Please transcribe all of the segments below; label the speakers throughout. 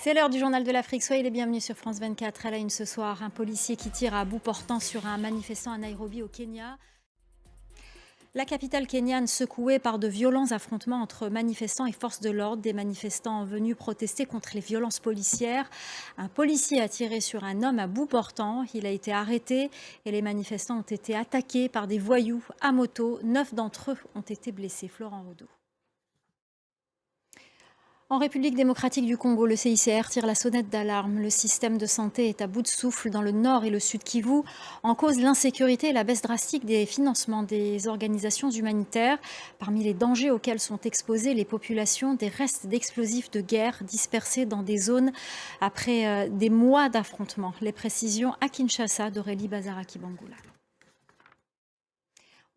Speaker 1: C'est l'heure du journal de l'Afrique. Soyez les bienvenus sur France 24. À la une ce soir, un policier qui tire à bout portant sur un manifestant à Nairobi au Kenya. La capitale kenyane secouée par de violents affrontements entre manifestants et forces de l'ordre. Des manifestants venus protester contre les violences policières. Un policier a tiré sur un homme à bout portant. Il a été arrêté et les manifestants ont été attaqués par des voyous à moto. 9 d'entre eux ont été blessés. Florent Rodeau. En République démocratique du Congo, le CICR tire la sonnette d'alarme. Le système de santé est à bout de souffle dans le nord et le sud Kivu. En cause, l'insécurité et la baisse drastique des financements des organisations humanitaires. Parmi les dangers auxquels sont exposées les populations, des restes d'explosifs de guerre dispersés dans des zones après des mois d'affrontements. Les précisions à Kinshasa d'Aurélie Bazaraki-Bangoula.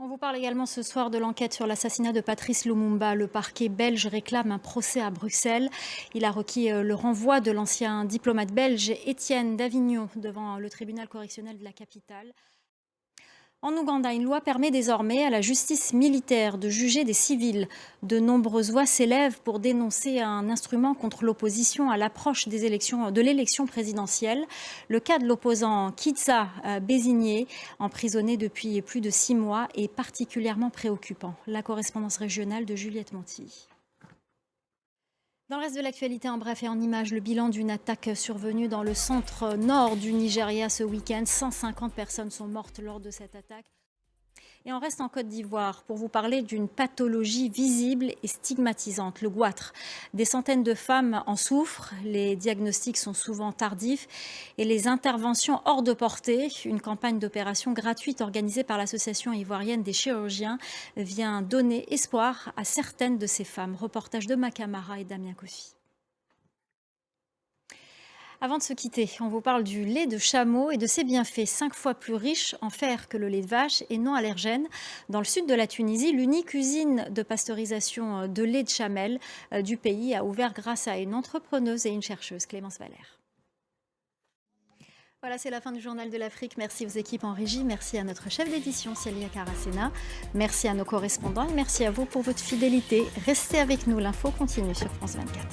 Speaker 1: On vous parle également ce soir de l'enquête sur l'assassinat de Patrice Lumumba. Le parquet belge réclame un procès à Bruxelles. Il a requis le renvoi de l'ancien diplomate belge Étienne Davignon devant le tribunal correctionnel de la capitale. En Ouganda, une loi permet désormais à la justice militaire de juger des civils. De nombreuses voix s'élèvent pour dénoncer un instrument contre l'opposition à l'approche de l'élection présidentielle. Le cas de l'opposant Kizza Besigye, emprisonné depuis plus de 6 mois, est particulièrement préoccupant. La correspondance régionale de Juliette Monti. Dans le reste de l'actualité, en bref et en images, le bilan d'une attaque survenue dans le centre nord du Nigeria ce week-end. 150 personnes sont mortes lors de cette attaque. Et on reste en Côte d'Ivoire pour vous parler d'une pathologie visible et stigmatisante, le goitre. Des centaines de femmes en souffrent, les diagnostics sont souvent tardifs et les interventions hors de portée. Une campagne d'opération gratuite organisée par l'Association ivoirienne des chirurgiens vient donner espoir à certaines de ces femmes. Reportage de Makamara et Damien Kofi. Avant de se quitter, on vous parle du lait de chameau et de ses bienfaits, 5 fois plus riche en fer que le lait de vache et non allergène. Dans le sud de la Tunisie, l'unique usine de pasteurisation de lait de chamelle du pays a ouvert grâce à une entrepreneuse et une chercheuse, Clémence Valère. Voilà, c'est la fin du Journal de l'Afrique. Merci aux équipes en régie, merci à notre chef d'édition, Célia Caracena, merci à nos correspondants et merci à vous pour votre fidélité. Restez avec nous, l'info continue sur France 24.